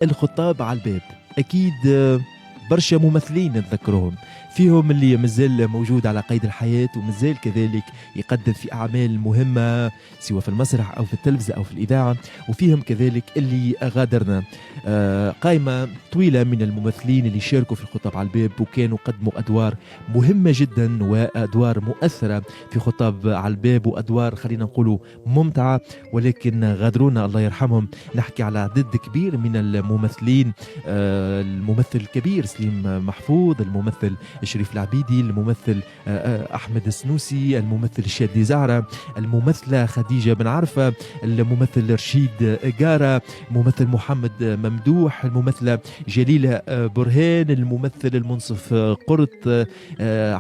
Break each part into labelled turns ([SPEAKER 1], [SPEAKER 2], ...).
[SPEAKER 1] الخطاب على الباب أكيد برشا ممثلين نتذكرهم، فيهم اللي مازال موجود على قيد الحياة ومازال كذلك يقدم في أعمال مهمة سواء في المسرح أو في التلفزة أو في الإذاعة، وفيهم كذلك اللي غادرنا. قائمة طويلة من الممثلين اللي شاركوا في الخطاب على الباب وكانوا قدموا أدوار مهمة جدا وأدوار مؤثرة في خطاب على الباب، وأدوار خلينا نقولوا ممتعة، ولكن غادرونا الله يرحمهم. نحكي على عدد كبير من الممثلين، الممثل الكبير سليم محفوظ، الممثل شريف العبيدي، الممثل أحمد السنوسي، الممثل شادي زهرة، الممثلة خديجة بن عرفة، الممثل رشيد قارة، الممثل محمد ممدوح، الممثلة جليلة برهان، الممثل المنصف قرط،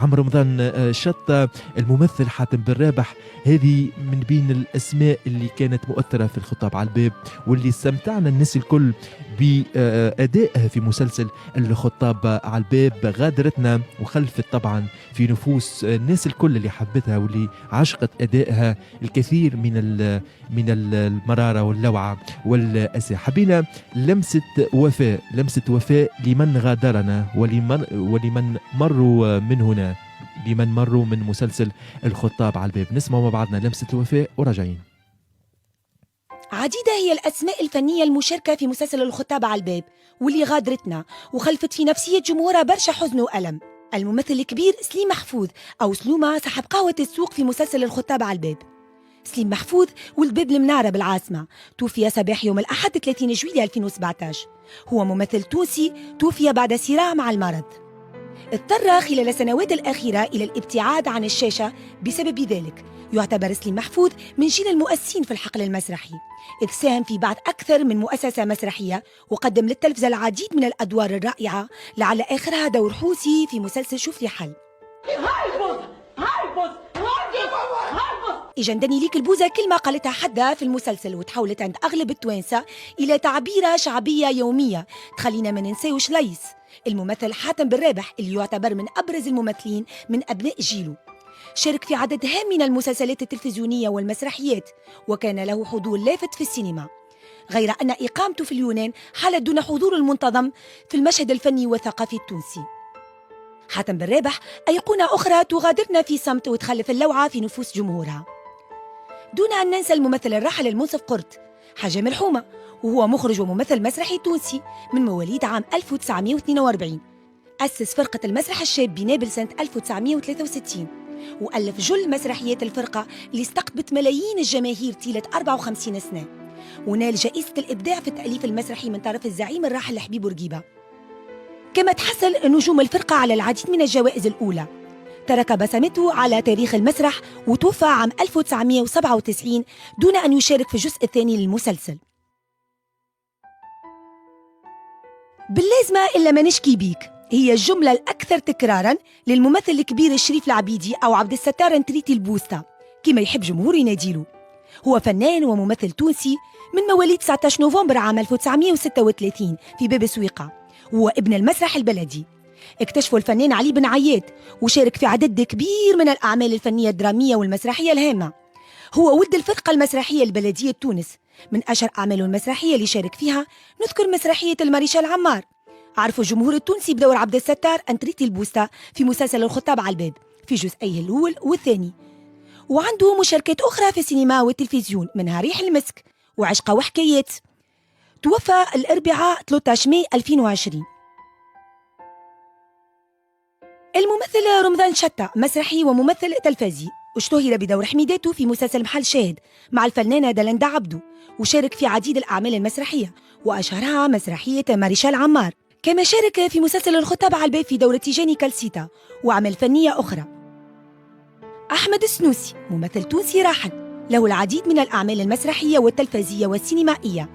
[SPEAKER 1] عمرو رمضان شطة، الممثل حاتم بن رابح. هذه من بين الأسماء اللي كانت مؤثرة في الخطاب على الباب، واللي استمتعنا الناس الكل بأدائها في مسلسل الخطاب على الباب. غادرتنا وخلفت طبعا في نفوس الناس الكل اللي حبتها واللي عشقت أدائها الكثير من المرارة واللوعة والأسى. حبينا لمسة وفاء لمن غادرنا ولمن مروا من هنا، لمن مروا من مسلسل الخطاب على الباب. نسمع مع بعضنا لمسة الوفاء وراجعين.
[SPEAKER 2] عديدة هي الأسماء الفنية المشاركة في مسلسل الخطاب على الباب واللي غادرتنا وخلفت في نفسية جمهورها برشا حزن وألم. الممثل الكبير سليم محفوظ أو سلومة صاحب قهوة السوق في مسلسل الخطاب على الباب. سليم محفوظ ولد باب المنارة بالعاصمة، توفي صباح يوم الأحد 30 جويلية 2017. هو ممثل تونسي توفي بعد صراع مع المرض. اضطر خلال السنوات الأخيرة إلى الابتعاد عن الشاشة بسبب ذلك. يعتبر سليم محفوظ من جيل المؤسسين في الحقل المسرحي، إذ ساهم في بعض أكثر من مؤسسة مسرحية وقدم للتلفزة العديد من الأدوار الرائعة، لعل آخرها دور حوسي في مسلسل شوف لي حل. إجندني ليك البوزة كلمة قالتها حدا في المسلسل وتحولت عند أغلب التوانسة إلى تعبيرة شعبية يومية تخلينا ما ننساوش ليس الممثل حاتم بن رابح اللي يعتبر من أبرز الممثلين من أبناء جيله. شارك في عدد هام من المسلسلات التلفزيونية والمسرحيات وكان له حضور لافت في السينما، غير أن إقامته في اليونان حالت دون حضور المنتظم في المشهد الفني والثقافي التونسي. حاتم بن رابح أيقونة أخرى تغادرنا في صمت وتخلف اللوعة في نفوس جمهورها. دون أن ننسى الممثل الراحل المنصف قرط حاجة مرحومة، وهو مخرج وممثل مسرحي تونسي من مواليد عام 1942. أسس فرقة المسرح الشاب بنابل سنة 1963 وألف جل مسرحيات الفرقة اللي استقطبت ملايين الجماهير طيلة 54 سنة، ونال جائزة الإبداع في التأليف المسرحي من طرف الزعيم الراحل حبيب بورقيبة. كما تحصل نجوم الفرقة على العديد من الجوائز الأولى. ترك بصمته على تاريخ المسرح وتوفى عام 1997 دون أن يشارك في الجزء الثاني للمسلسل. باللازمة إلا ما نشكي بيك هي الجملة الأكثر تكراراً للممثل الكبير شريف العبيدي أو عبد الستار نتريتي البوسطة كما يحب جمهور يناديله. هو فنان وممثل تونسي من مواليد 19 نوفمبر عام 1936 في باب سويقة، هو ابن المسرح البلدي. اكتشفه الفنان علي بن عياد وشارك في عدد كبير من الأعمال الفنية الدرامية والمسرحية الهامة. هو ولد الفرقة المسرحية البلدية تونس. من أشهر أعماله المسرحية اللي شارك فيها نذكر مسرحية الماريشال عمار. عرفوا الجمهور التونسي بدور عبد الستار أنتريتي البوسطة في مسلسل الخطاب على الباب في جزئيه الأول والثاني، وعنده مشاركات أخرى في السينما والتلفزيون منها ريح المسك وعشقة وحكايات. توفى الأربعاء 13 ماي 2020. الممثل رمضان شطة مسرحي وممثل تلفزي، اشتهر بدور حميداتو في مسلسل محل شاهد مع الفنانة دلندا عبدو، وشارك في عديد الأعمال المسرحية وأشهرها مسرحية ماريشال عمار. كما شارك في مسلسل الخطاب على الباب في دور تيجاني كالسيتا وأعمال فنية أخرى. أحمد السنوسي ممثل تونسي راحل، له العديد من الأعمال المسرحية والتلفزية والسينمائية.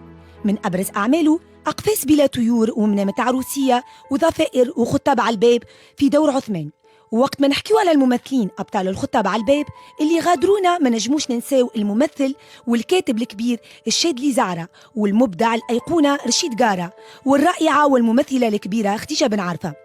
[SPEAKER 2] من أبرز أعماله أقفاص بلا طيور ومنامة عروسية وضفائر وخطاب على الباب في دور عثمان. ووقت ما نحكيو على الممثلين أبطال الخطاب على الباب اللي غادرونا ما نجموش ننساو الممثل والكاتب الكبير الشادلي زعرة والمبدع الأيقونة رشيد قارة والرائعة والممثلة الكبيرة خديجة بن عرفة.